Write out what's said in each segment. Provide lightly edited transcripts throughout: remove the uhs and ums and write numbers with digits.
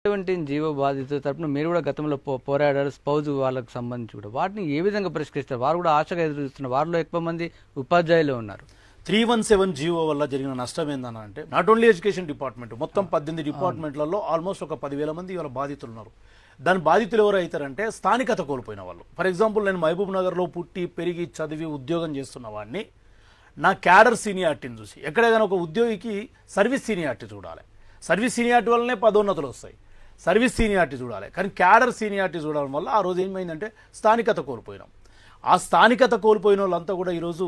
17 GO బాధితుల తరపున మీరు కూడా గతంలో పోరాడారు, స్పౌజ్ వాళ్ళకి సంబంధించి కూడా వాటిని ఏ విధంగా పరిష్కరిస్తారు? వారు కూడా ఆశగా ఎదురు చూస్తున్నారు. వారిలో ఎక్కువ మంది ఉపాధ్యాయులు ఉన్నారు. 317 జీవో వల్ల జరిగిన నష్టం ఏందన్న అంటే నాట్ ఓన్లీ ఎడ్యుకేషన్ డిపార్ట్మెంట్, మొత్తం 18 డిపార్ట్మెంట్లలో ఆల్మోస్ట్ ఒక 10,000 మంది ఇవాళ బాధితులు ఉన్నారు. దాని బాధితులు ఎవరు అవుతారంటే స్థానికత కోల్పోయిన వాళ్ళు. ఫర్ ఎగ్జాంపుల్, నేను మహబూబ్ నగర్లో పుట్టి పెరిగి చదివి ఉద్యోగం చేస్తున్న వాడిని, నా క్యాడర్ సీనియారిటీని చూసి, ఎక్కడైనా ఒక ఉద్యోగికి సర్వీస్ సీనియారిటీ చూడాలి. సర్వీస్ సీనియారిటీ వల్లనే పదోన్నతులు వస్తాయి. సర్వీస్ సీనియారిటీ చూడాలి, కానీ క్యాడర్ సీనియారిటీ చూడడం వల్ల ఆ రోజు ఏమైందంటే స్థానికత కోల్పోయినాం. ఆ స్థానికత కోల్పోయిన వాళ్ళంతా కూడా ఈరోజు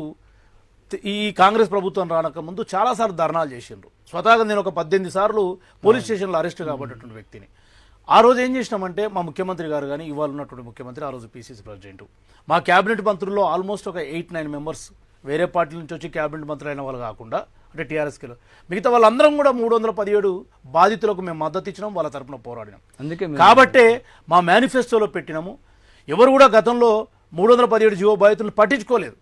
ఈ కాంగ్రెస్ ప్రభుత్వం రానక ముందు చాలాసార్లు ధర్నాలు చేసిండ్రు. స్వతహాగా నేను ఒక 18 సార్లు పోలీస్ స్టేషన్లో అరెస్ట్ కాబట్టినటువంటి వ్యక్తిని. ఆ రోజు ఏం చేసినామంటే మా ముఖ్యమంత్రి గారు కానీ, ఇవాళ ఉన్నటువంటి ముఖ్యమంత్రి, ఆ రోజు పీసీసీ ప్రెసిడెంట్, మా క్యాబినెట్ మంత్రుల్లో ఆల్మోస్ట్ ఒక 8-9 మెంబర్స్ వేరే పార్టీల నుంచి వచ్చి క్యాబినెట్ మంత్రులు అయిన వాళ్ళు కాకుండా, అంటే టీఆర్ఎస్కి మిగతా వాళ్ళందరం కూడా 317 బాధితులకు మేము మద్దతు ఇచ్చినాం, వాళ్ళ తరపున పోరాడినాం. అందుకే కాబట్టే మా మేనిఫెస్టోలో పెట్టినాము. ఎవరు కూడా గతంలో 317 జీవో బాధితులను పట్టించుకోలేదు.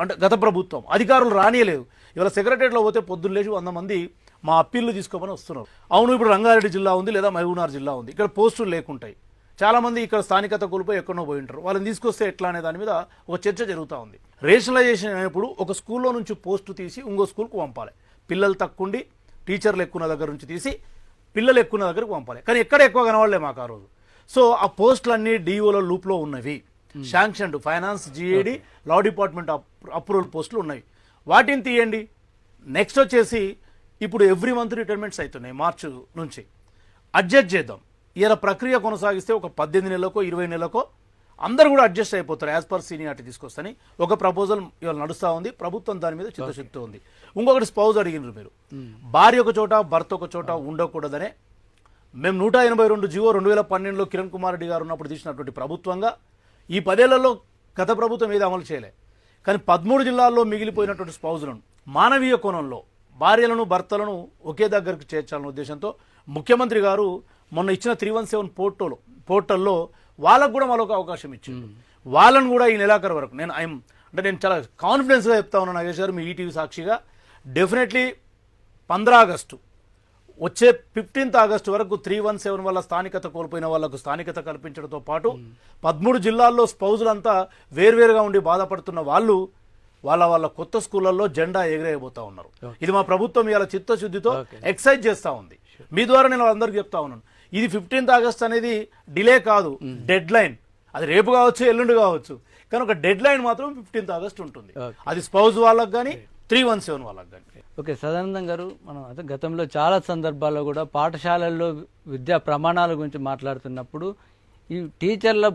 అంటే గత ప్రభుత్వం అధికారులు రానియలేదు. ఇవాళ సెక్రటరియట్లో పోతే పొద్దున్న లేచి 100 మంది మా అప్పీళ్లు తీసుకోమని వస్తున్నారు. అవును, ఇప్పుడు రంగారెడ్డి జిల్లా ఉంది, లేదా మహబూబ్నగర్ జిల్లా ఉంది, ఇక్కడ పోస్టులు లేకుంటాయి. చాలామంది ఇక్కడ స్థానికత కోల్పోయి ఎక్కడో పోయి ఉంటారు. వాళ్ళని తీసుకొస్తే ఎట్లా అనే దాని మీద ఒక చర్చ జరుగుతూ ఉంది. రేషనలైజేషన్ అయినప్పుడు ఒక స్కూల్లో నుంచి పోస్టు తీసి ఇంకో స్కూల్కు పంపాలి. పిల్లలు తక్కువండి టీచర్లు ఎక్కువ దగ్గర నుంచి తీసి పిల్లలు ఎక్కువ దగ్గరకు పంపాలి. కానీ ఎక్కడ ఎక్కువ కనవాళ్లే మాకు ఆ రోజు. సో ఆ పోస్టులన్నీ డిఓల లూప్లో ఉన్నవి. Sanctioned finance, GAD, law department approval పోస్టులు ఉన్నాయి. వాటిని తీయండి. నెక్స్ట్ వచ్చేసి ఇప్పుడు ఎవ్రీ మంత్ రిటైర్మెంట్స్ అవుతున్నాయి. మార్చి నుంచి అడ్జస్ట్ చేద్దాం. ఇలా ప్రక్రియ కొనసాగిస్తే ఒక 18 నెలలకో 20 నెలలకో అందరూ కూడా అడ్జస్ట్ అయిపోతారు. యాజ్ పర్ సీనియారిటీ తీసుకొస్తని ఒక ప్రపోజల్ ఇవాళ నడుస్తూ ఉంది. ప్రభుత్వం దాని మీద చిత్తశుద్ధి ఉంది. ఇంకొకటి స్పౌజ్ అడిగినారు మీరు, భార్య ఒక చోట భర్త ఒక చోట ఉండకూడదనే మేము 182 జీవో 2012లో కిరణ్ కుమార్ రెడ్డి గారు ఉన్నప్పుడు తీసినటువంటి ప్రభుత్వంగా ఈ 10 ఏళ్లలో గత ప్రభుత్వం ఏది అమలు చేయలే. కానీ 13 జిల్లాల్లో మిగిలిపోయినటువంటి స్పౌజులను మానవీయ కోణంలో భార్యలను భర్తలను ఒకే దగ్గరకు చేర్చాలనే ఉద్దేశంతో ముఖ్యమంత్రి గారు మొన్న ఇచ్చిన 317 పోర్టల్లో వాళ్ళకు కూడా మరొక అవకాశం ఇచ్చింది. వాళ్ళను కూడా ఈ నెలాఖరు వరకు నేను చాలా కాన్ఫిడెన్స్గా చెప్తా ఉన్నాను నాగేష్ గారు, మీ ఈటీవీ సాక్షిగా, డెఫినెట్లీ 15 ఆగస్టు వచ్చే 15th ఆగస్టు వరకు 317 వల్ల స్థానికత కోల్పోయిన వాళ్లకు స్థానికత కల్పించడంతో పాటు 13 జిల్లాల్లో స్పౌజులంతా వేర్వేరుగా ఉండి బాధపడుతున్న వాళ్ళు వాళ్ళ కొత్త స్కూళ్లలో జెండా ఎగిరేయబోతా ఉన్నారు. ఇది మా ప్రభుత్వం ఇవాళ చిత్తశుద్ధితో ఎక్సైజ్ చేస్తూ ఉంది. మీ ద్వారా నేను అందరికీ చెప్తా ఉన్నాను, ఇది 15th ఆగస్ట్ అనేది డిలే కాదు, డెడ్ లైన్. అది రేపు కావచ్చు, ఎల్లుండి కావచ్చు, కానీ ఒక డెడ్ లైన్ మాత్రం 15th ఆగస్ట్ ఉంటుంది. అది స్పౌజ్ వాళ్ళకు కానీ 317 వాళ్ళకు కానీ. ఓకే, సదానందం గారు, మనం అయితే గతంలో చాలా సందర్భాల్లో కూడా పాఠశాలల్లో విద్యా ప్రమాణాల గురించి మాట్లాడుతున్నప్పుడు ఈ టీచర్ల